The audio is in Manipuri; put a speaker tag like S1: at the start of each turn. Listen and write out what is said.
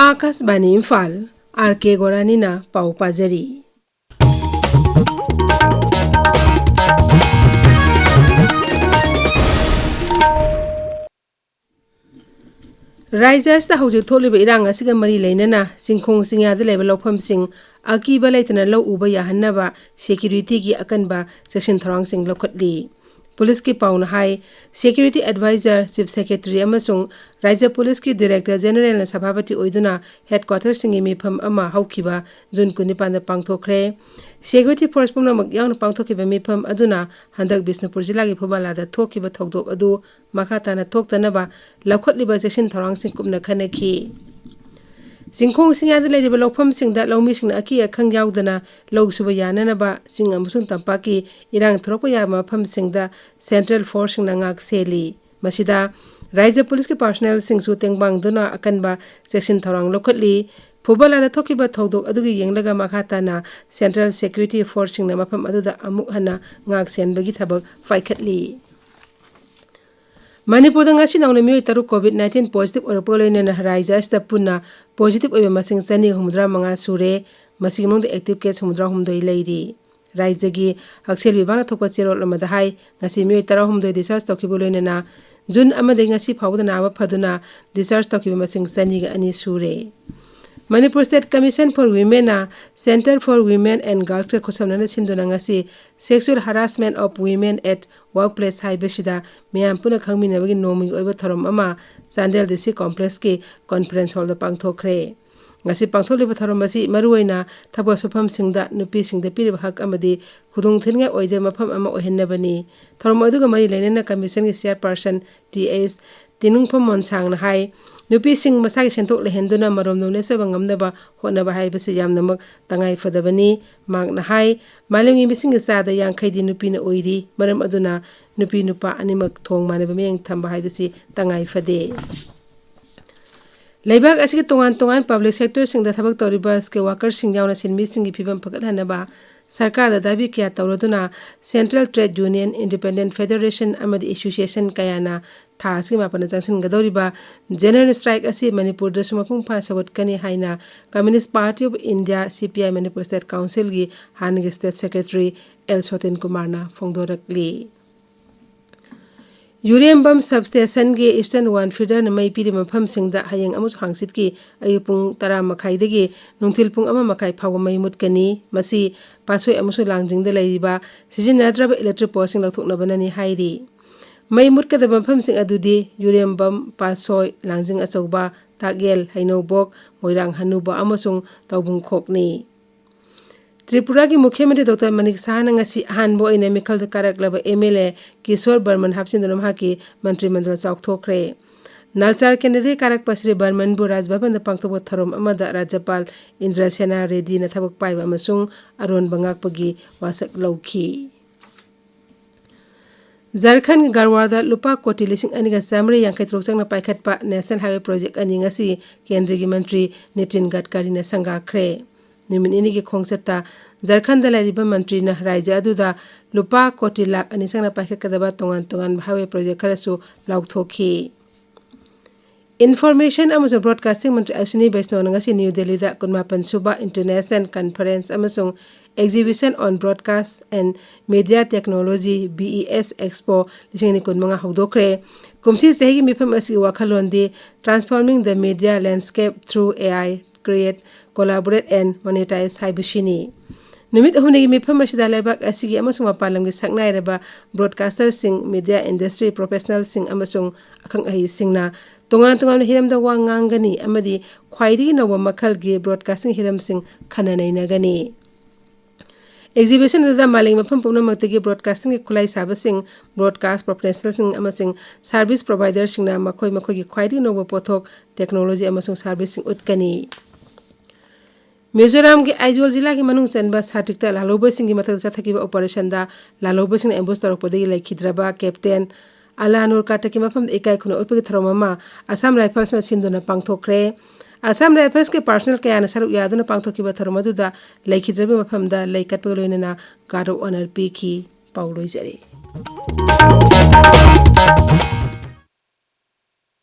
S1: आकाशवाणी इम्फाल R.K.Gorani ना पाउ पाजरी। राज्य अस्ता हौजिक थोलिबा इरांग असिगा मरी लेनना सिंखोंग सिंगादा लेबा लौफमसिंग अकीबा लेतना लौ उबा याहन्नबा सिक्युरिटी की अकनबा सेक्शन थरांगसिंग लौखटली। पुलिस की पाउन high security adviser chief secretary अमसुंग राज्य पुलिस की डायरेक्टर जनरल ने सभापति ओइदुना हेडक्वार्टर सिंगी मिफम अमा हौखिबा जून 19 दा पांगथोखरे। सिक्युरिटी फोर्स पुनमक यावना पांगथोखिबा मिफम अदुना हंदक बिष्णुपुर जिला की फुबालादा थोखिबा थौदोक अदु मखाताना थोक्तनबा लौखटलिबा सेक्शन थरांगसिंग कुमना खनखी। सिंखोंग सिंगादा लेरिबा लौफमसिंगदा लौमिसिंगना अकी अखंग यावदना लौसुबा याननबा सिंग अमसुंग तंपाकी इरांग थोरकपा याबा मफमसिंगदा सेंट्रल फोर्ससिंगना ngak सेली। मसिदा राज्य पुलिस के पर्सनल सिंगसु तेंगबांगदुना अकनबा सेक्शन थरांग लौखटली। फुबालादा थोखिबा थौदोक अदुगी येंगलगा मखाताना सेंट्रल सिक्युरिटी फोर्ससिंगना मफम अदुदा अमुक हना ngak सेनबगी थबक फाइखटली। मणिपुर ngasi नौना मियोय तरु कोविड-19 पॉजिटिव ओरपो लोइनना राज्य अस्ता पुन्ना पॉजिटिव ओइबा मसिंग 265 सुरे। मसिग मंग एक्टिव केस 108 लेरी। राज्य की हक्सेल विभागना थोपा चेरोल अमदा हाई ngasi मियोय 19 डिस्चार्ज तौखिबो लोइनना जून अमदे ngasi फावदा नावा फदुना डिस्चार्ज तौखिबा मसिंग 202 सुरे। Manipur state commission for women centre for women and girls के खुसमना सिंधुना ngasi sexual harassment of women at workplace हाइबसिदा मियाम पुना खंगमिनबगी नोमिंग ओइबा थरम अमा चांदेल डिस्ट्रिक्ट कॉम्प्लेक्स के कॉन्फ्रेंस हॉल दा पांगथोखरे। ngasi पांगथोलिबा थरम असी मरुओइना थबक सुफम सिंगदा नुपी सिंगदा पिरिबा हक अमदी खुदुंग थिनगा ओइदे मफम अमा ओहेन्नबनी। थरम अदुगा मरी लेनेना कमीशन की चेयरपर्सन टीएस तिनुंगफम मोनसांगना हाई नुपी सिंग मसागी सेंथोक लेहेंदुना मरोम लेप्सबा ngamnaba hotnaba haibasi yamnamak tangai fadabani magna hai malengi mising sada yangkhaidi nupi na oiri maram aduna nupi nupa animak thong manaba meng thamba haibasi tangai fade। लेबाग असि तोंगान तोंगान पब्लिक सेक्टर सिंग दा थबक तौरिबा के वर्कर सिंग यावना सिनमी सिंग की फिबम फकत हनबा सरकार दा दाबी किया तौरदुना central trade union independent federation अमदी एसोसिएशन कयाना था असि मापन जंक्शन गदौरिबा जनरल स्ट्राइक असि मणिपुर दसु मफुंग फा सगोटकनी हाइना Communist Party of India CPI Manipur state council की हानगी state secretary L Soten Kumar ना फोंदोरकली। यूरेम बम सबस्टेशन के ईस्टर्न वन फीडर मई पीरी मफम सिंगदा हयेंग अमुस हांगसित की अयुपुंग 10 मखाइदगी नुंथिल पुंग अमा मखाइ फाव मई मुटकनी मसी पासोय अमुसु लांगजिंगदा लेरिबा सिजिनाद्रब इलेक्ट्रिक पोस्टिंग लथुकनबननी हाइरी। मई मुटकदब मफम सिंग अदुदी यूरेम बम पासोय लांगजिंग अचौबा तागेल हैनोबोक मोइरांग हनुबा अमसुंग तौबुंग खोकनी। त्रिपुरा की मुख्यमंत्री डॉक्टर मनिक साहना ngasi अहानबो ओइना मिखल कारकलब एमएलए किशोर बर्मन हापसिंदुना महाकी मंत्रिमंडल चाउथोखरे। नलचार केंद्रीय कारक पसरी बर्मन बु राजभवन दा पांगथोक थरोम अमदा राज्यपाल इंद्रसेना रेड्डी ना थबक पाइबा अमसुंग अरोन बंगाकपगी वासक लौखी। झारखंड गरवादा लुपा कोटी 2,953 चंगना पाइखटपा नेशनल हाईवे प्रोजेक्ट अनि ngasi केंद्रीय मंत्री नितिन गडकरी ने संगाखरे। निमिनी की खोंगसता झारखंड लाइरिबा मंत्री ना राज्य अदुदा लुपा कोटी लाख अनि चंगना पाइखटकदबा तोंगान तोंगान हाईवे प्रोजेक्ट खरसु लाउथोखी। इन्फॉर्मेशन अमसुंग ब्रॉडकास्टिंग मंत्री अश्विनी वैष्णव ngasi न्यू दिल्ली दा 19 सुबा इंटरनेशनल कॉन्फ्रेंस अमसुंग exhibition on broadcast and media technology BES expo 2019 हौदोखरे। कुमसी चही मिफम असि वाखलोंदी transforming the media landscape through AI create collaborate and monetise हाइबसिनी। नुमित हुमनेगी मिफम असिदा लेबाक असिगी अमसुंग मपालंगी सकनाइरबा ब्रॉडकास्टर सिंग मीडिया इंडस्ट्री प्रोफेशनल सिंग अमसुंग अखंग अहि सिंगना तोंगान तोंगान हिरमदा वांगांगनी अमदी ख्वाइदगी नव मखलगी ब्रॉडकास्टिंग हिरम सिंग खननैनगनी। एक्जिबिशन दा मालिंग मफम पुनमक्तगी ब्रॉडकास्टिंग की खुलाई साबसिंग ब्रॉडकास्ट प्रोफेशनल सिंग अमसिंग सर्विस प्रोवाइडर सिंगना मखोय मखोयगी ख्वाइदगी नव पोथोक टेक्नोलॉजी अमसुंग सर्विस सिंग उतकनी। मिजोराम के आइजोल जिला की मनुंग चनबा साटिकता लालोबसिंग की मथक चथकिबा ऑपरेशन दा लालोबसिंग एम्बुस तौरपदगी लैखिद्रबा कैप्टन अलानुर काटकी मफम इकाई खुना उतपगी थरोममा असम राइफल्स ना सिंधुना पांगथोखरे। असम राइफल्स के पर्सनल कयाना सरुक यादुना पांगथोखिबा थरोमदुदा लैखिद्रबी मफमदा लैकटपग लोइनना गारो ऑनर पीखी पाउलोइजरी।